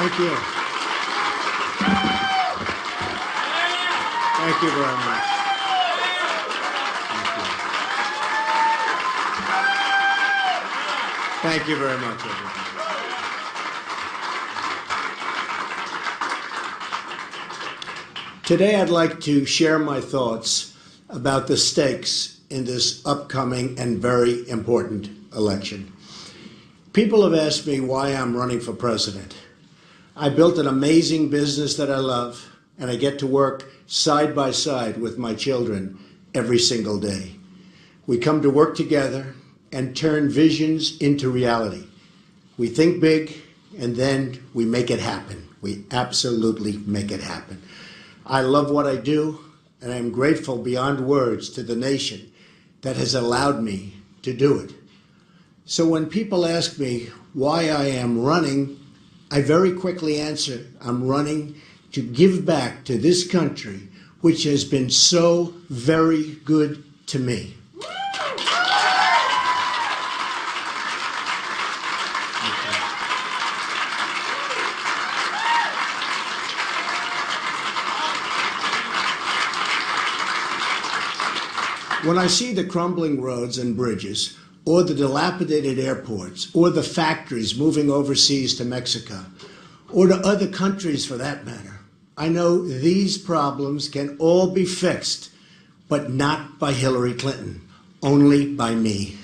Thank you. Thank you very much. Thank you very much, everyone. Today, I'd like to share my thoughts about the stakes in this upcoming and very important election. People have asked me why I'm running for president. I built an amazing business that I love, and I get to work side by side with my children every single day. We come to work together and turn visions into reality. We think big, and then we make it happen. We absolutely make it happen. I love what I do, and I'm grateful beyond words to the nation that has allowed me to do it. So when people ask me why I am running, I very quickly answer, I'm running to give back to this country, which has been so very good to me. When I see the crumbling roads and bridges, or the dilapidated airports, or the factories moving overseas to Mexico, or to other countries for that matter, I know these problems can all be fixed, but not by Hillary Clinton, only by me.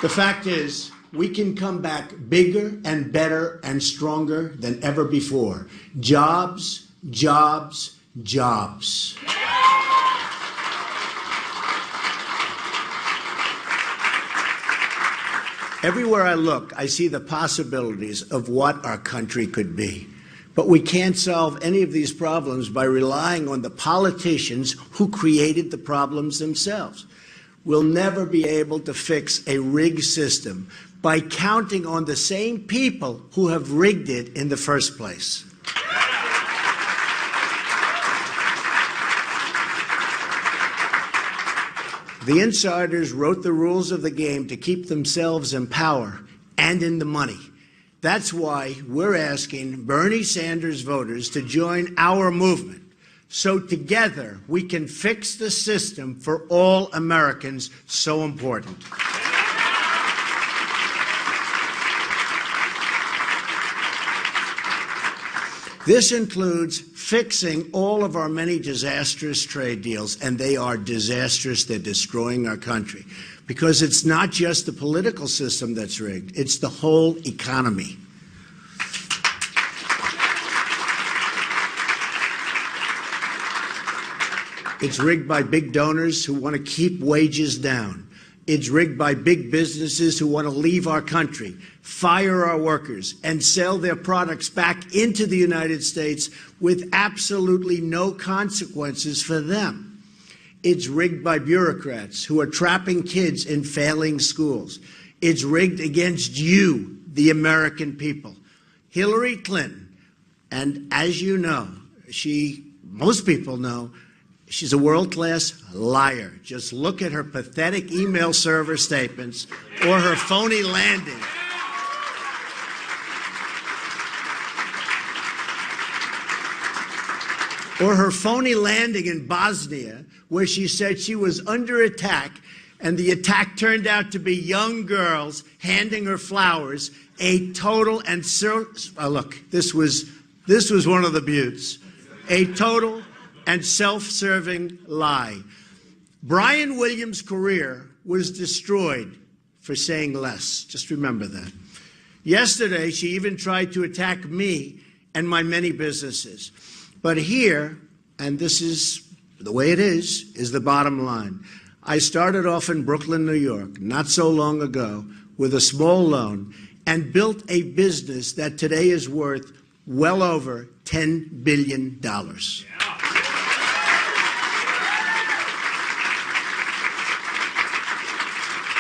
The fact is, we can come back bigger and better and stronger than ever before. Jobs, jobs, jobs. Everywhere I look, I see the possibilities of what our country could be. But we can't solve any of these problems by relying on the politicians who created the problems themselves. We'll never be able to fix a rigged system by counting on the same people who have rigged it in the first place. The insiders wrote the rules of the game to keep themselves in power and in the money. That's why we're asking Bernie Sanders voters to join our movement, so together we can fix the system for all Americans so important. This includes fixing all of our many disastrous trade deals, and they are disastrous. They're destroying our country. Because it's not just the political system that's rigged, it's the whole economy. It's rigged by big donors who want to keep wages down. It's rigged by big businesses who want to leave our country, fire our workers, and sell their products back into the United States with absolutely no consequences for them. It's rigged by bureaucrats who are trapping kids in failing schools. It's rigged against you, the American people. Hillary Clinton, and as you know, most people know, she's a world-class liar. Just look at her pathetic email server statements or her phony landing. Or her phony landing in Bosnia, where she said she was under attack, and the attack turned out to be young girls handing her flowers. A total and look, this was one of the buttes. A total and self-serving lie. Brian Williams' career was destroyed for saying less. Just remember that. Yesterday, she even tried to attack me and my many businesses. But here, and this is the way it is the bottom line. I started off in Brooklyn, New York, not so long ago, with a small loan, and built a business that today is worth well over $10 billion.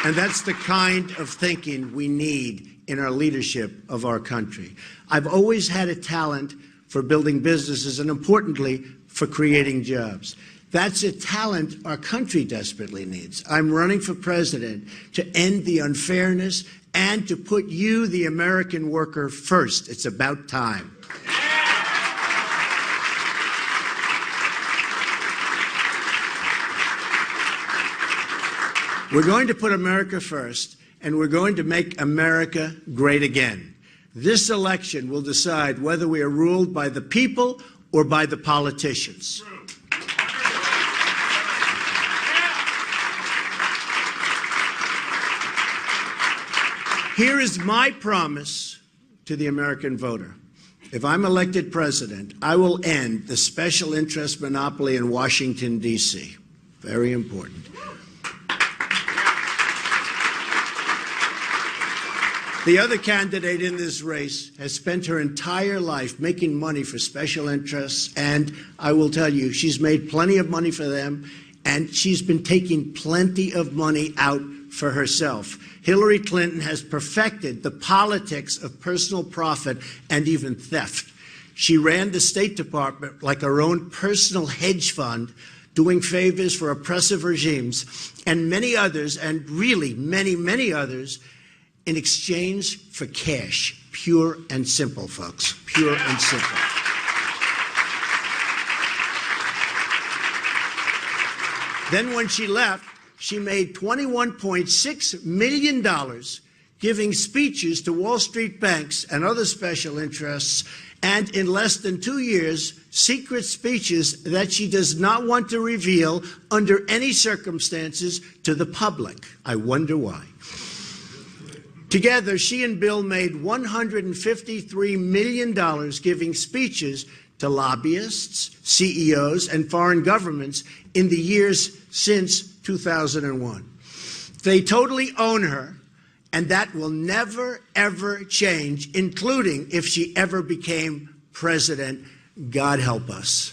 And that's the kind of thinking we need in our leadership of our country. I've always had a talent for building businesses and, importantly, for creating jobs. That's a talent our country desperately needs. I'm running for president to end the unfairness and to put you, the American worker, first. It's about time. We're going to put America first, and we're going to make America great again. This election will decide whether we are ruled by the people or by the politicians. Here is my promise to the American voter. If I'm elected president, I will end the special interest monopoly in Washington, D.C. Very important. The other candidate in this race has spent her entire life making money for special interests, and I will tell you, she's made plenty of money for them, and she's been taking plenty of money out for herself. Hillary Clinton has perfected the politics of personal profit and even theft. She ran the State Department like her own personal hedge fund, doing favors for oppressive regimes, and many others, and really many, many others, in exchange for cash. Pure and simple, folks. Pure and simple. Then when she left, she made $21.6 million giving speeches to Wall Street banks and other special interests, and in less than 2 years, secret speeches that she does not want to reveal under any circumstances to the public. I wonder why. Together, she and Bill made $153 million giving speeches to lobbyists, CEOs, and foreign governments in the years since 2001. They totally own her, and that will never, ever change, including if she ever became president. God help us.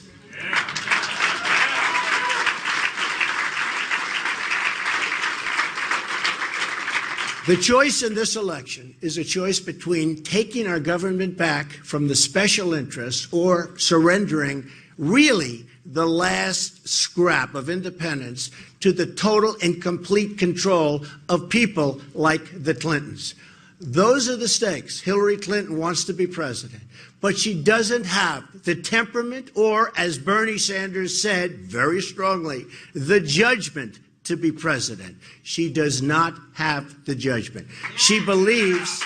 The choice in this election is a choice between taking our government back from the special interests or surrendering really the last scrap of independence to the total and complete control of people like the Clintons. Those are the stakes. Hillary Clinton wants to be president, but she doesn't have the temperament or, as Bernie Sanders said very strongly, the judgment to be president. She does not have the judgment. She believes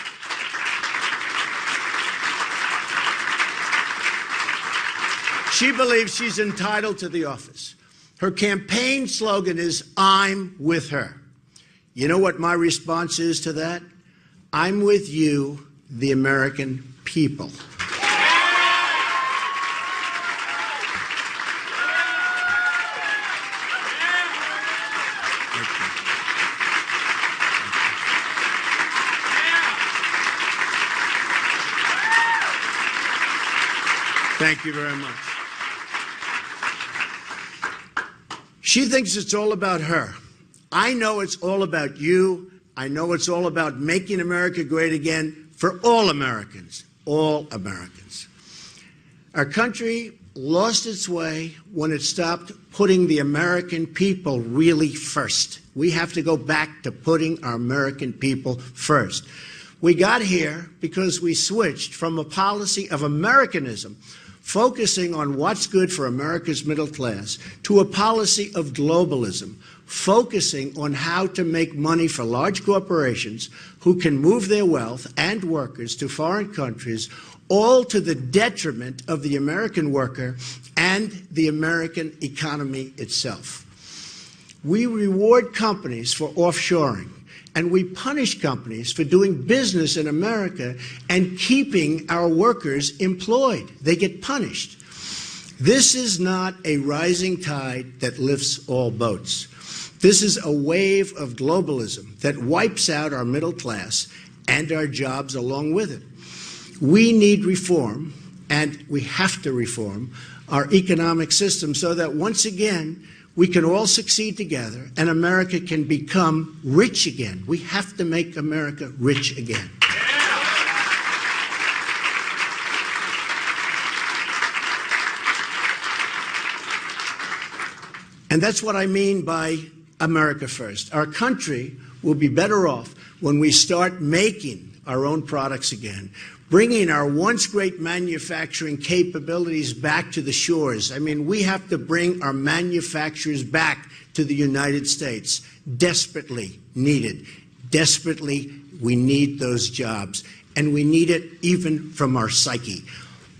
she's entitled to the office. Her campaign slogan is, "I'm with her." You know what my response is to that? I'm with you, the American people. Thank you very much. She thinks it's all about her. I know it's all about you. I know it's all about making America great again for all Americans, all Americans. Our country lost its way when it stopped putting the American people really first. We have to go back to putting our American people first. We got here because we switched from a policy of Americanism, focusing on what's good for America's middle class, to a policy of globalism, focusing on how to make money for large corporations who can move their wealth and workers to foreign countries, all to the detriment of the American worker and the American economy itself. We reward companies for offshoring, and we punish companies for doing business in America and keeping our workers employed. They get punished. This is not a rising tide that lifts all boats. This is a wave of globalism that wipes out our middle class and our jobs along with it. We need reform, and we have to reform our economic system so that once again we can all succeed together and America can become rich again. We have to make America rich again. And that's what I mean by America first. Our country will be better off when we start making our own products again, bringing our once great manufacturing capabilities back to the shores. I mean, we have to bring our manufacturers back to the United States. Desperately needed. Desperately, we need those jobs. And we need it even from our psyche.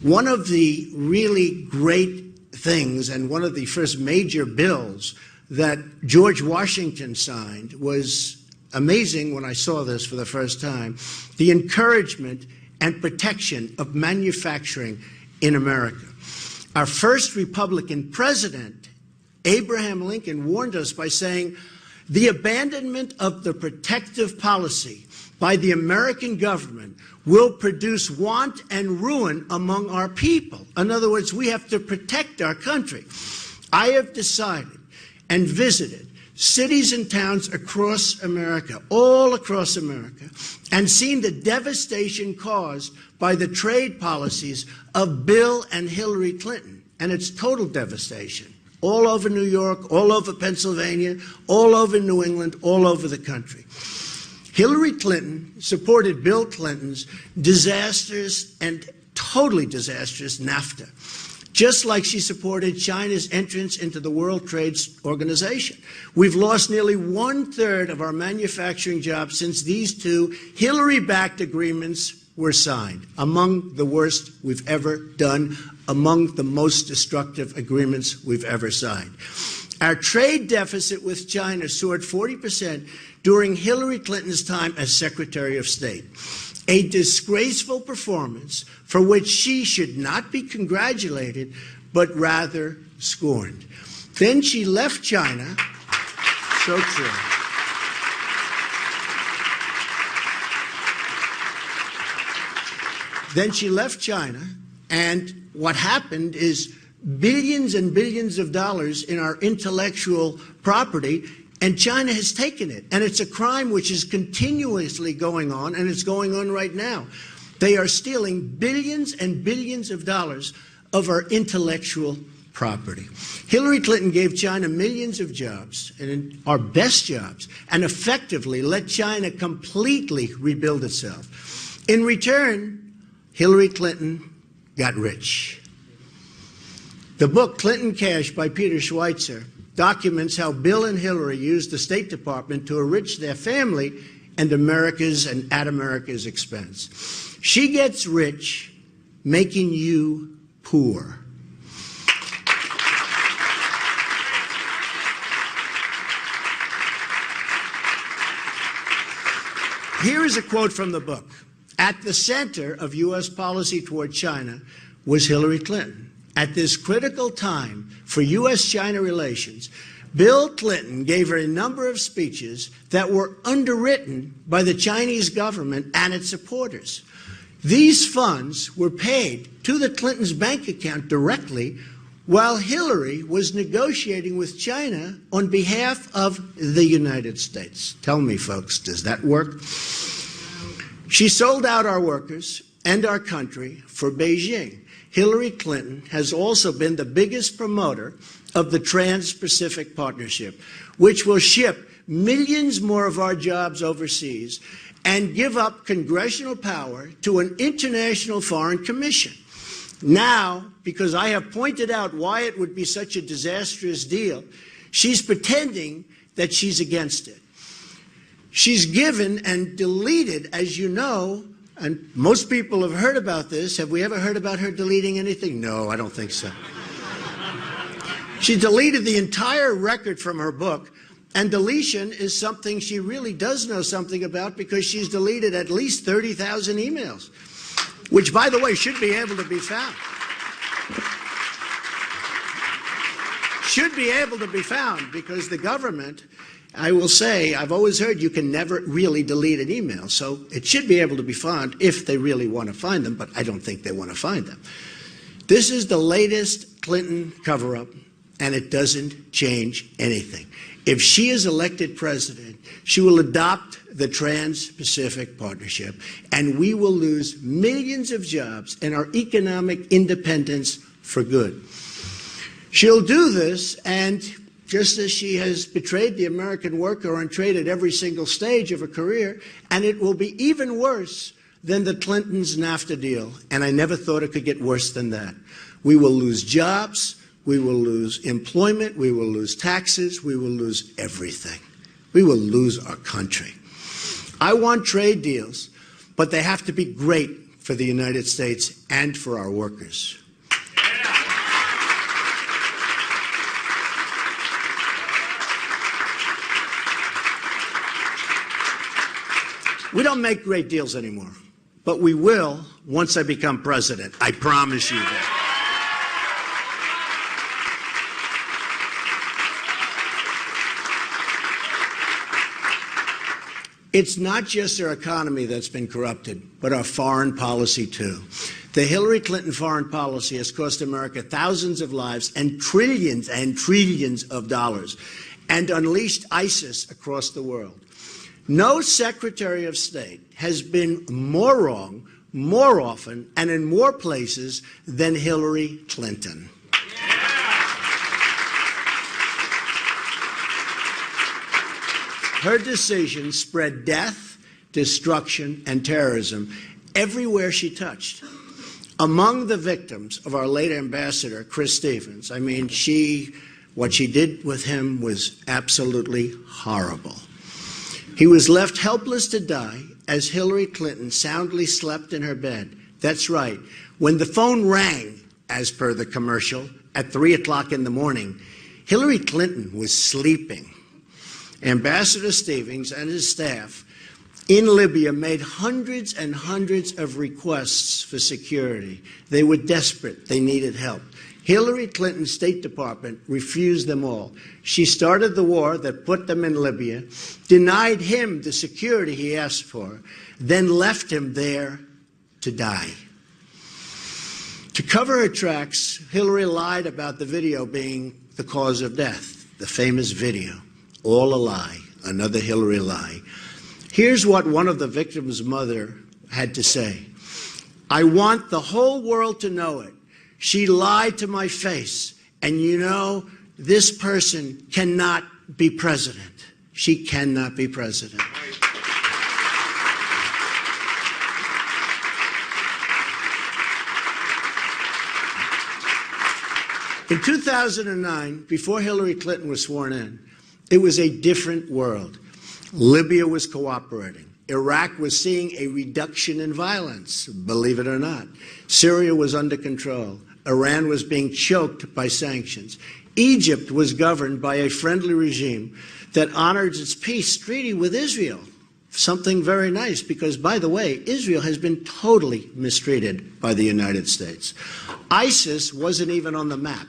One of the really great things, and one of the first major bills that George Washington signed, was amazing when I saw this for the first time, the encouragement and protection of manufacturing in America. Our first Republican president, Abraham Lincoln, warned us by saying, the abandonment of the protective policy by the American government will produce want and ruin among our people. In other words, we have to protect our country. I have decided and visited cities and towns across America, all across America, and seen the devastation caused by the trade policies of Bill and Hillary Clinton. And it's total devastation. All over New York, all over Pennsylvania, all over New England, all over the country. Hillary Clinton supported Bill Clinton's disastrous and totally disastrous NAFTA, just like she supported China's entrance into the World Trade Organization. We've lost nearly 1/3 of our manufacturing jobs since these two Hillary-backed agreements were signed, among the worst we've ever done, among the most destructive agreements we've ever signed. Our trade deficit with China soared 40% during Hillary Clinton's time as Secretary of State, a disgraceful performance for which she should not be congratulated, but rather scorned. Then she left China. So true. Then she left China, and what happened is billions and billions of dollars in our intellectual property, and China has taken it. And it's a crime which is continuously going on, and it's going on right now. They are stealing billions and billions of dollars of our intellectual property. Hillary Clinton gave China millions of jobs, and our best jobs, and effectively let China completely rebuild itself. In return, Hillary Clinton got rich. The book Clinton Cash by Peter Schweitzer documents how Bill and Hillary used the State Department to enrich their family and America's and at America's expense. She gets rich, making you poor. Here is a quote from the book. At the center of U.S. policy toward China was Hillary Clinton. At this critical time for U.S.-China relations, Bill Clinton gave her a number of speeches that were underwritten by the Chinese government and its supporters. These funds were paid to the Clintons' bank account directly, while Hillary was negotiating with China on behalf of the United States. Tell me, folks, does that work? She sold out our workers and our country for Beijing. Hillary Clinton has also been the biggest promoter of the Trans-Pacific Partnership, which will ship millions more of our jobs overseas and give up congressional power to an international foreign commission. Now, because I have pointed out why it would be such a disastrous deal, she's pretending that she's against it. She's given and deleted, as you know, and most people have heard about this. Have we ever heard about her deleting anything? No, I don't think so. She deleted the entire record from her book, and deletion is something she really does know something about because she's deleted at least 30,000 emails, which, by the way, should be able to be found. Should be able to be found because the government, I will say, I've always heard you can never really delete an email, so it should be able to be found if they really want to find them, but I don't think they want to find them. This is the latest Clinton cover-up, and it doesn't change anything. If she is elected president, she will adopt the Trans-Pacific Partnership, and we will lose millions of jobs and our economic independence for good. She'll do this, and just as she has betrayed the American worker on trade at every single stage of her career, and it will be even worse than the Clintons' NAFTA deal, and I never thought it could get worse than that. We will lose jobs, we will lose employment, we will lose taxes, we will lose everything. We will lose our country. I want trade deals, but they have to be great for the United States and for our workers. We don't make great deals anymore, but we will once I become president. I promise you that. It's not just our economy that's been corrupted, but our foreign policy too. The Hillary Clinton foreign policy has cost America thousands of lives and trillions of dollars, and unleashed ISIS across the world. No Secretary of State has been more wrong, more often, and in more places than Hillary Clinton. Her decisions spread death, destruction, and terrorism everywhere she touched. Among the victims of our late ambassador, Chris Stevens, I mean, what she did with him was absolutely horrible. He was left helpless to die as Hillary Clinton soundly slept in her bed. That's right. When the phone rang, as per the commercial, at 3 o'clock in the morning, Hillary Clinton was sleeping. Ambassador Stevens and his staff in Libya made hundreds and hundreds of requests for security. They were desperate. They needed help. Hillary Clinton's State Department refused them all. She started the war that put them in Libya, denied him the security he asked for, then left him there to die. To cover her tracks, Hillary lied about the video being the cause of death, the famous video. All a lie, another Hillary lie. Here's what one of the victims' mother had to say. I want the whole world to know it. She lied to my face, and you know, this person cannot be president. She cannot be president. In 2009, before Hillary Clinton was sworn in, it was a different world. Libya was cooperating. Iraq was seeing a reduction in violence, believe it or not. Syria was under control. Iran was being choked by sanctions. Egypt was governed by a friendly regime that honored its peace treaty with Israel. Something very nice because, by the way, Israel has been totally mistreated by the United States. ISIS wasn't even on the map.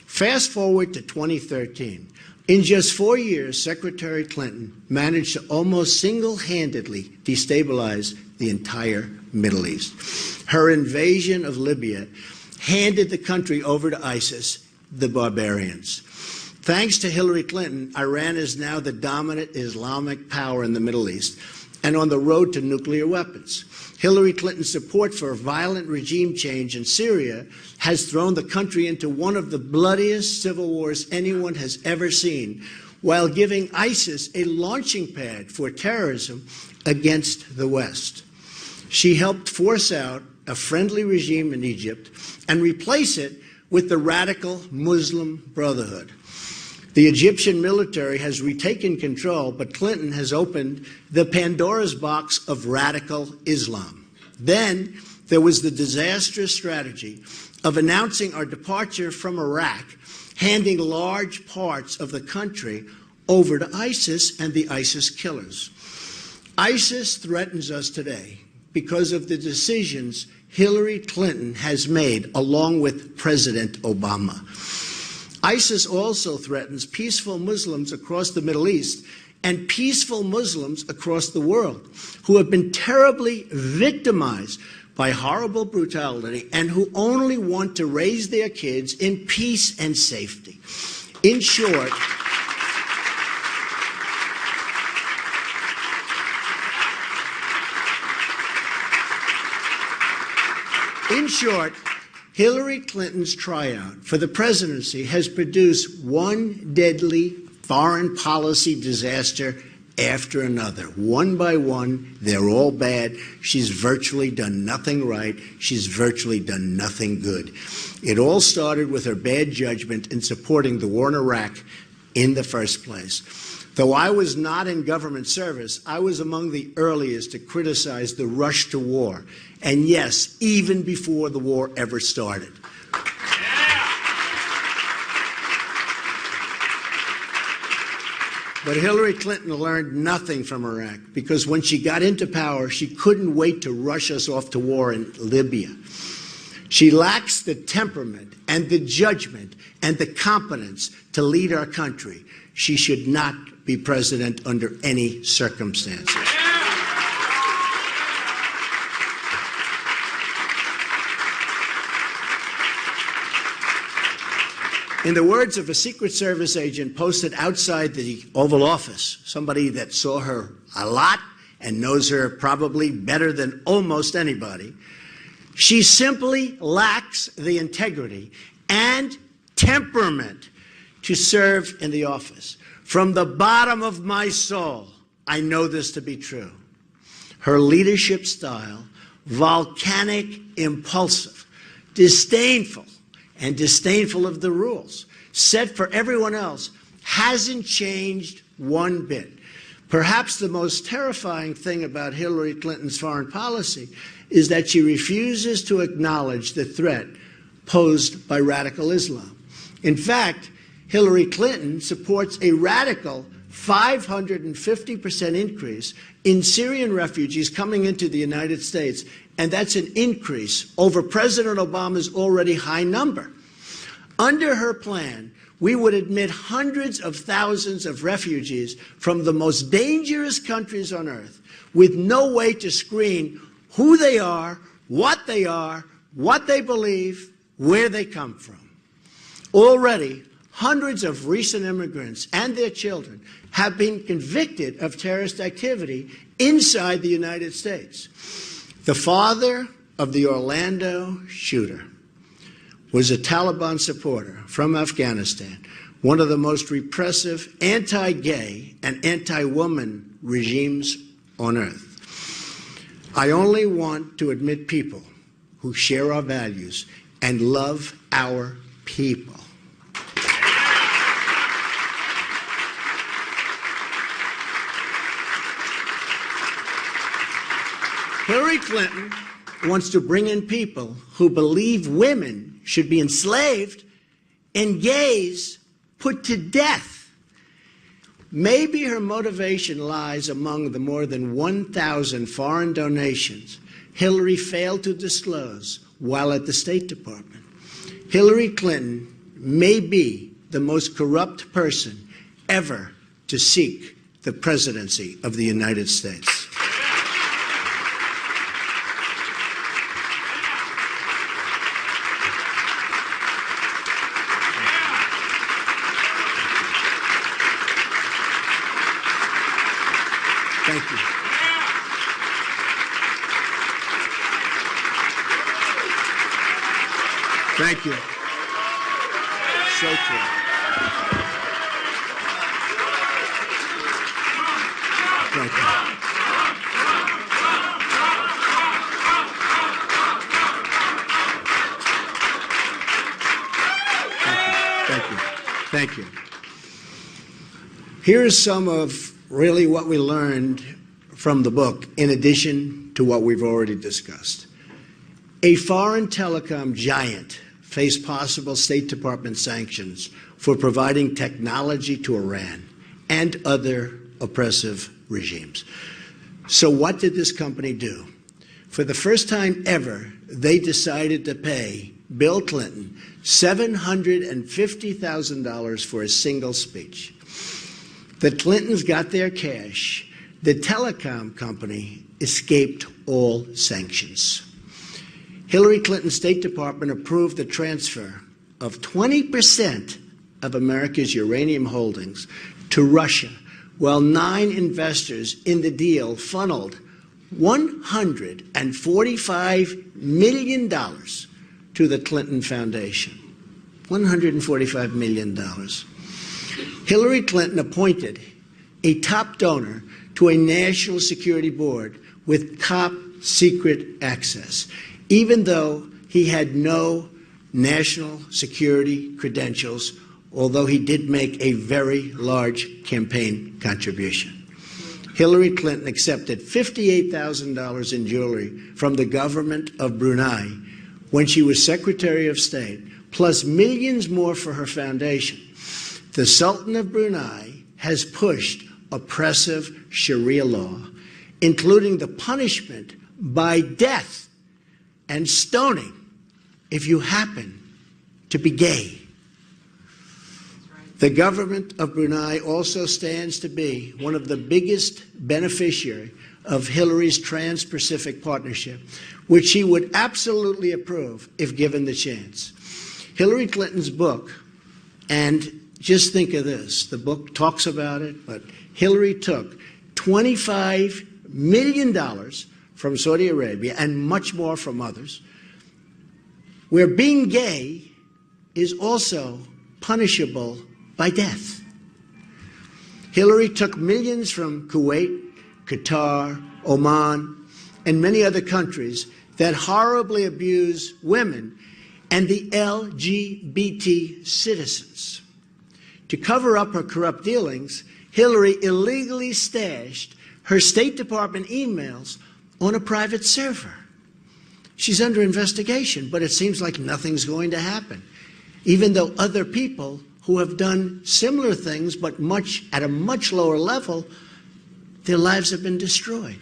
Fast forward to 2013. In just 4 years, Secretary Clinton managed to almost single-handedly destabilize the entire Middle East. Her invasion of Libya handed the country over to ISIS, the barbarians. Thanks to Hillary Clinton, Iran is now the dominant Islamic power in the Middle East and on the road to nuclear weapons. Hillary Clinton's support for violent regime change in Syria has thrown the country into one of the bloodiest civil wars anyone has ever seen, while giving ISIS a launching pad for terrorism against the West. She helped force out a friendly regime in Egypt and replace it with the radical Muslim Brotherhood. The Egyptian military has retaken control, but Clinton has opened the Pandora's box of radical Islam. Then there was the disastrous strategy of announcing our departure from Iraq, handing large parts of the country over to ISIS and the ISIS killers. ISIS threatens us today because of the decisions Hillary Clinton has made along with President Obama. ISIS also threatens peaceful Muslims across the Middle East and peaceful Muslims across the world who have been terribly victimized by horrible brutality and who only want to raise their kids in peace and safety. In short, Hillary Clinton's tryout for the presidency has produced one deadly foreign policy disaster after another. One by one, they're all bad. She's virtually done nothing right. She's virtually done nothing good. It all started with her bad judgment in supporting the war in Iraq in the first place. Though I was not in government service, I was among the earliest to criticize the rush to war. And yes, even before the war ever started. But Hillary Clinton learned nothing from Iraq, because when she got into power, she couldn't wait to rush us off to war in Libya. She lacks the temperament and the judgment and the competence to lead our country. She should not be president under any circumstances. In the words of a Secret Service agent posted outside the Oval Office, somebody that saw her a lot and knows her probably better than almost anybody, she simply lacks the integrity and temperament to serve in the office. From the bottom of my soul, I know this to be true. Her leadership style, volcanic, impulsive, disdainful of the rules set for everyone else, hasn't changed one bit. Perhaps the most terrifying thing about Hillary Clinton's foreign policy is that she refuses to acknowledge the threat posed by radical Islam. In fact, Hillary Clinton supports a radical 550% increase in Syrian refugees coming into the United States, and that's an increase over President Obama's already high number. Under her plan, we would admit hundreds of thousands of refugees from the most dangerous countries on earth with no way to screen who they are, what they believe, where they come from. Already, hundreds of recent immigrants and their children have been convicted of terrorist activity inside the United States. The father of the Orlando shooter was a Taliban supporter from Afghanistan, one of the most repressive anti-gay and anti-woman regimes on earth. I only want to admit people who share our values and love our people. Hillary Clinton wants to bring in people who believe women should be enslaved and gays put to death. Maybe her motivation lies among the more than 1,000 foreign donations Hillary failed to disclose while at the State Department. Hillary Clinton may be the most corrupt person ever to seek the presidency of the United States. Thank you. Thank you. So true. Thank you. Thank you. Thank you. Here's some of really what we learned from the book, in addition to what we've already discussed. A foreign telecom giant faced possible State Department sanctions for providing technology to Iran and other oppressive regimes. So what did this company do? For the first time ever, they decided to pay Bill Clinton $750,000 for a single speech. The Clintons got their cash. The telecom company escaped all sanctions. Hillary Clinton's State Department approved the transfer of 20% of America's uranium holdings to Russia, while 9 investors in the deal funneled $145 million to the Clinton Foundation. $145 million. Hillary Clinton appointed a top donor to a national security board with top secret access, even though he had no national security credentials, although he did make a very large campaign contribution. Hillary Clinton accepted $58,000 in jewelry from the government of Brunei when she was Secretary of State, plus millions more for her foundation. The Sultan of Brunei has pushed oppressive Sharia law, including the punishment by death and stoning if you happen to be gay. The government of Brunei also stands to be one of the biggest beneficiaries of Hillary's Trans-Pacific Partnership, which she would absolutely approve if given the chance. Hillary Clinton's book, and just think of this, the book talks about it, but Hillary took $25 million from Saudi Arabia and much more from others, where being gay is also punishable by death. Hillary took millions from Kuwait, Qatar, Oman, and many other countries that horribly abuse women and the LGBT citizens. To cover up her corrupt dealings, Hillary illegally stashed her State Department emails on a private server. She's under investigation, but it seems like nothing's going to happen, even though other people who have done similar things, but at a much lower level, their lives have been destroyed.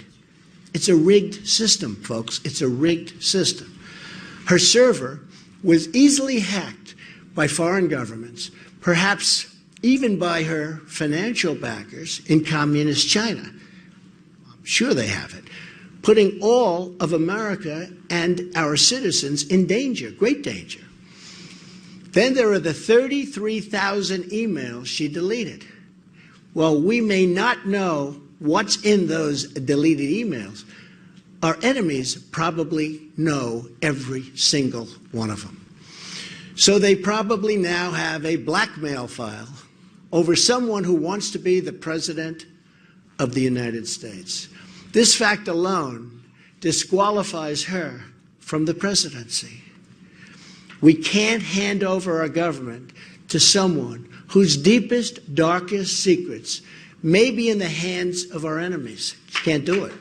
It's a rigged system, folks. It's a rigged system. Her server was easily hacked by foreign governments, perhaps even by her financial backers in communist China. I'm sure they have it, putting all of America and our citizens in danger, great danger. Then there are the 33,000 emails she deleted. While we may not know what's in those deleted emails, our enemies probably know every single one of them. So they probably now have a blackmail file over someone who wants to be the President of the United States. This fact alone disqualifies her from the presidency. We can't hand over our government to someone whose deepest, darkest secrets may be in the hands of our enemies. Can't do it.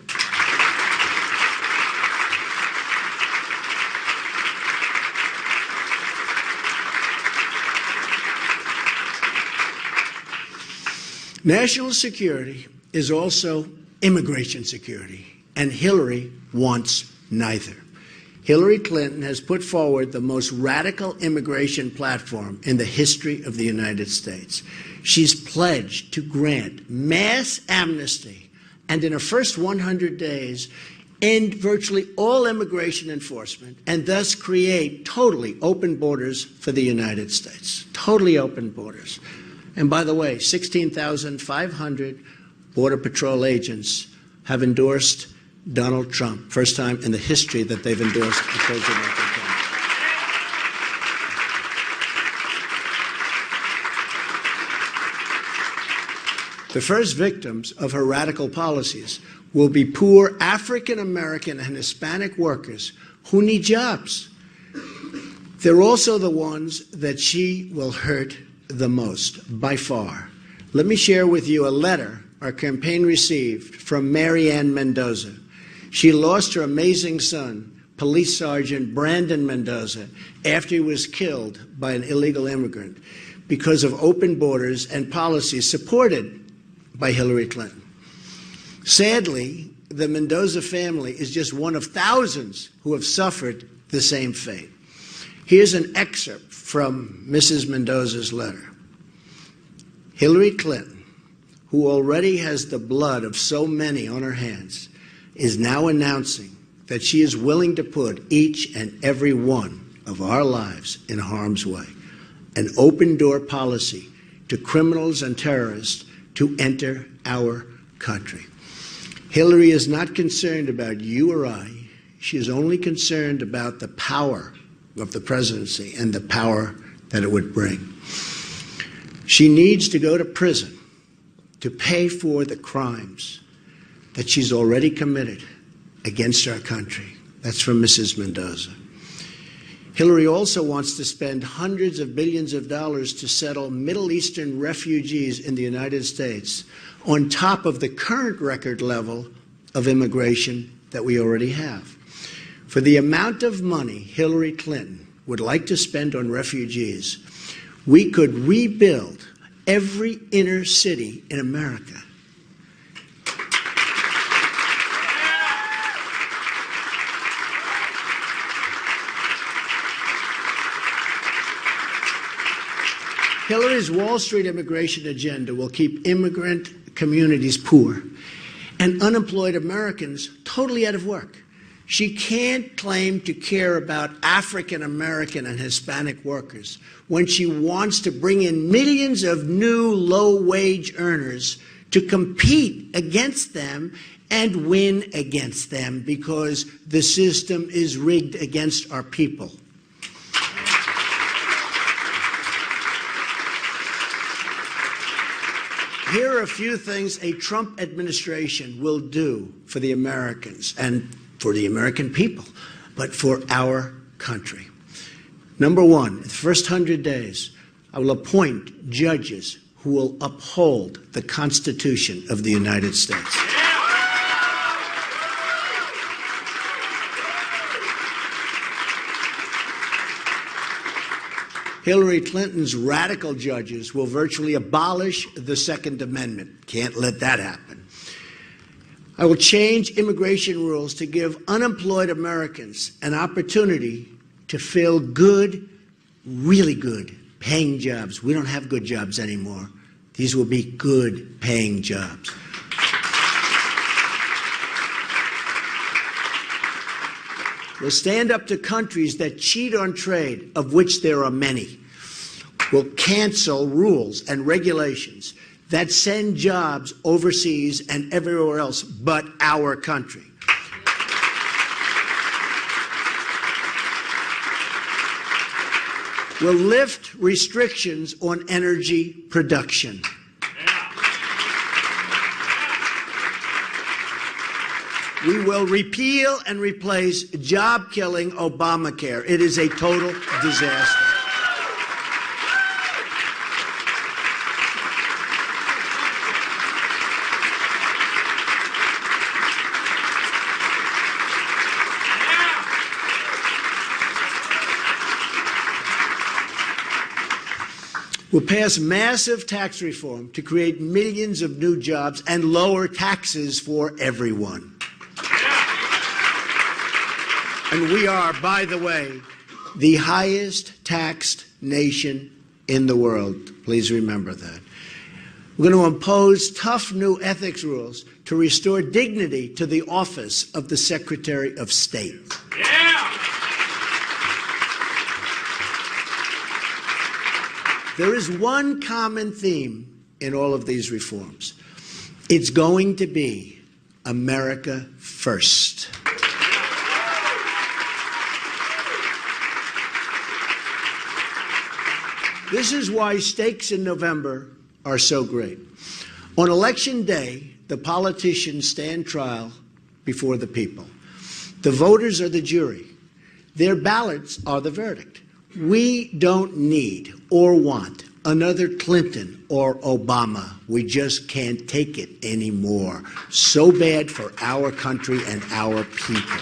National security is also immigration security, and Hillary wants neither. Hillary Clinton has put forward the most radical immigration platform in the history of the United States. She's pledged to grant mass amnesty and in her first 100 days end virtually all immigration enforcement and thus create totally open borders for the United States. Totally open borders. And by the way, 16,500 Border Patrol agents have endorsed Donald Trump. First time in the history that they've endorsed a president of the country. The first victims of her radical policies will be poor African American and Hispanic workers who need jobs. They're also the ones that she will hurt the most, by far. Let me share with you a letter our campaign received from Mary Ann Mendoza. She lost her amazing son, Police Sergeant Brandon Mendoza, after he was killed by an illegal immigrant because of open borders and policies supported by Hillary Clinton. Sadly, the Mendoza family is just one of thousands who have suffered the same fate. Here's an excerpt from Mrs. Mendoza's letter. Hillary Clinton, who already has the blood of so many on her hands, is now announcing that she is willing to put each and every one of our lives in harm's way, an open-door policy to criminals and terrorists to enter our country. Hillary is not concerned about you or I. She is only concerned about the power of the presidency and the power that it would bring. She needs to go to prison to pay for the crimes that she's already committed against our country. That's from Mrs. Mendoza. Hillary also wants to spend hundreds of billions of dollars to settle Middle Eastern refugees in the United States on top of the current record level of immigration that we already have. For the amount of money Hillary Clinton would like to spend on refugees, we could rebuild every inner city in America. Hillary's Wall Street immigration agenda will keep immigrant communities poor and unemployed Americans totally out of work. She can't claim to care about African American and Hispanic workers when she wants to bring in millions of new low-wage earners to compete against them and win against them because the system is rigged against our people. Here are a few things a Trump administration will do for the Americans and for the American people, but for our country. Number one, in the first 100 days, I will appoint judges who will uphold the Constitution of the United States. Hillary Clinton's radical judges will virtually abolish the Second Amendment. Can't let that happen. I will change immigration rules to give unemployed Americans an opportunity to fill good, really good, paying jobs. We don't have good jobs anymore. These will be good, paying jobs. We'll stand up to countries that cheat on trade, of which there are many. We'll cancel rules and regulations that send jobs overseas and everywhere else but our country. We'll lift restrictions on energy production. We will repeal and replace job-killing Obamacare. It is a total disaster. We'll pass massive tax reform to create millions of new jobs and lower taxes for everyone. And we are, by the way, the highest taxed nation in the world. Please remember that. We're going to impose tough new ethics rules to restore dignity to the office of the Secretary of State. Yeah! There is one common theme in all of these reforms. It's going to be America first. This is why stakes in November are so great. On Election Day, the politicians stand trial before the people. The voters are the jury. Their ballots are the verdict. We don't need or want another Clinton or Obama. We just can't take it anymore. So bad for our country and our people.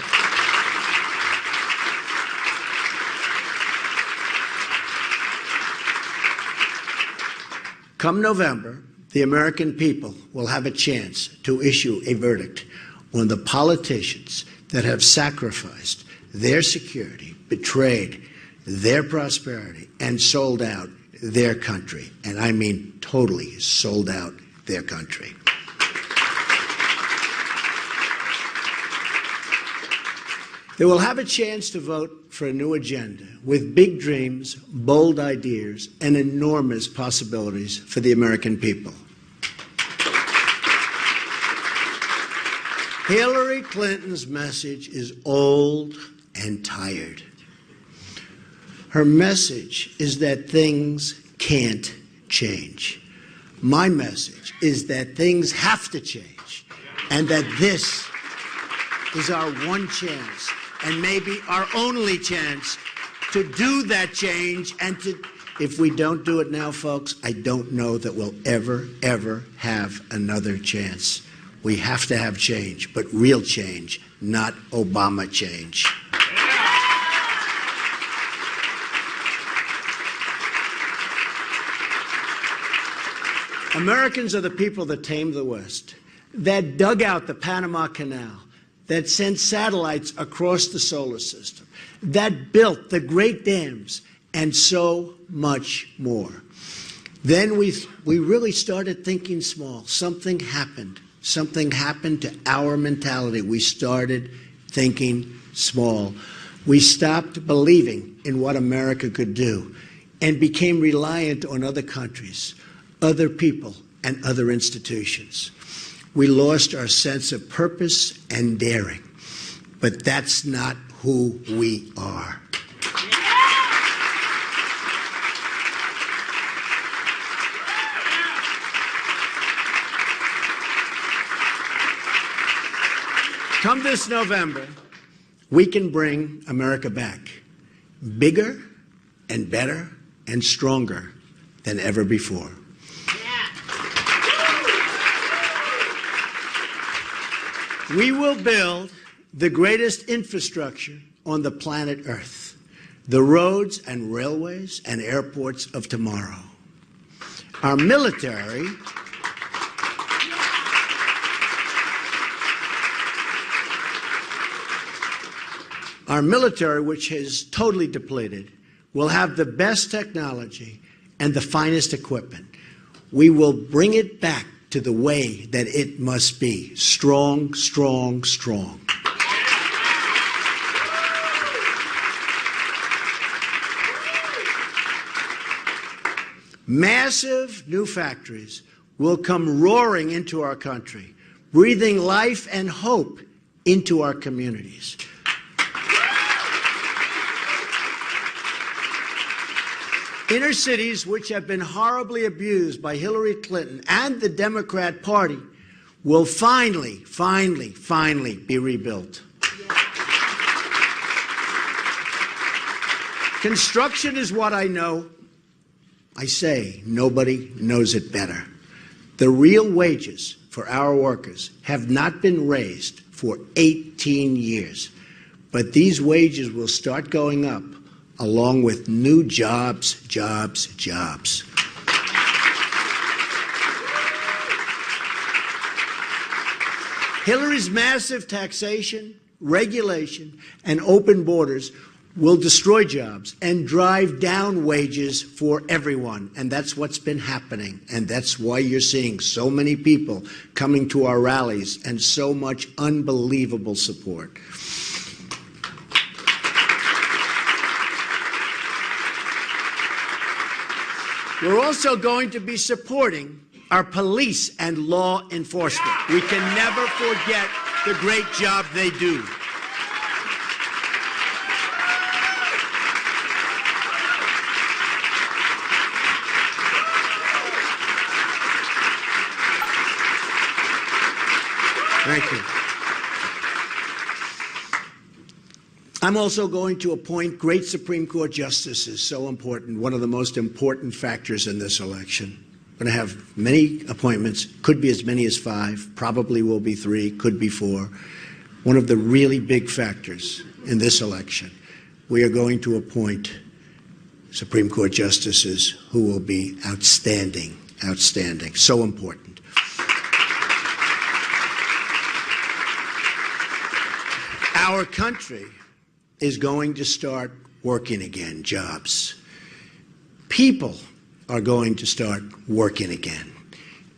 Come November, the American people will have a chance to issue a verdict on the politicians that have sacrificed their security, betrayed their prosperity, and sold out their country. And I mean totally sold out their country. They will have a chance to vote for a new agenda with big dreams, bold ideas, and enormous possibilities for the American people. Hillary Clinton's message is old and tired. Her message is that things can't change. My message is that things have to change, and that this is our one chance, and maybe our only chance, to do that change. And if we don't do it now, folks, I don't know that we'll ever, ever have another chance. We have to have change, but real change, not Obama change. Americans are the people that tamed the West, that dug out the Panama Canal, that sent satellites across the solar system, that built the great dams, and so much more. Then we really started thinking small. Something happened. Something happened to our mentality. We started thinking small. We stopped believing in what America could do and became reliant on other countries, other people, and other institutions. We lost our sense of purpose and daring, but that's not who we are. Come this November, we can bring America back, bigger and better and stronger than ever before. We will build the greatest infrastructure on the planet Earth, the roads and railways and airports of tomorrow. Our military which is totally depleted, will have the best technology and the finest equipment. We will bring it back to the way that it must be. Strong, strong, strong. Massive new factories will come roaring into our country, breathing life and hope into our communities. Inner cities, which have been horribly abused by Hillary Clinton and the Democrat Party, will finally be rebuilt. Construction is what I know. I say nobody knows it better. The real wages for our workers have not been raised for 18 years, but these wages will start going up along with new jobs, jobs, jobs. Hillary's massive taxation, regulation, and open borders will destroy jobs and drive down wages for everyone. And that's what's been happening. And that's why you're seeing so many people coming to our rallies and so much unbelievable support. We're also going to be supporting our police and law enforcement. We can never forget the great job they do. Thank you. I'm also going to appoint great Supreme Court justices, so important, one of the most important factors in this election. I'm going to have many appointments, could be as many as 5, probably will be 3, could be 4. One of the really big factors in this election, we are going to appoint Supreme Court justices who will be outstanding, outstanding, so important. Our country is going to start working again, jobs. People are going to start working again.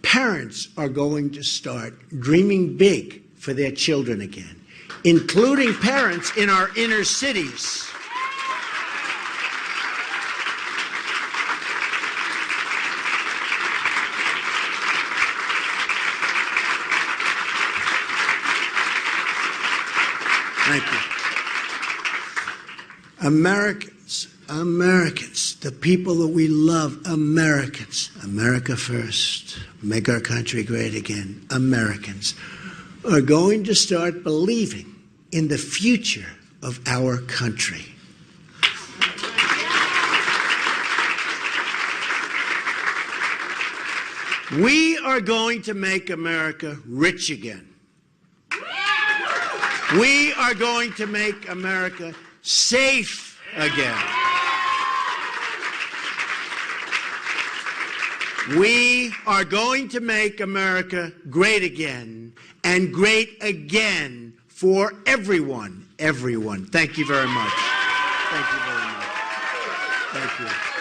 Parents are going to start dreaming big for their children again, including parents in our inner cities. Thank you. Americans Americans, the people that we love, Americans, America first, make our country great again, Americans, are going to start believing in the future of our country. We are going to make America rich again. We are going to make America safe again. We are going to make America great again, and great again for everyone, everyone. Thank you very much. Thank you very much. Thank you.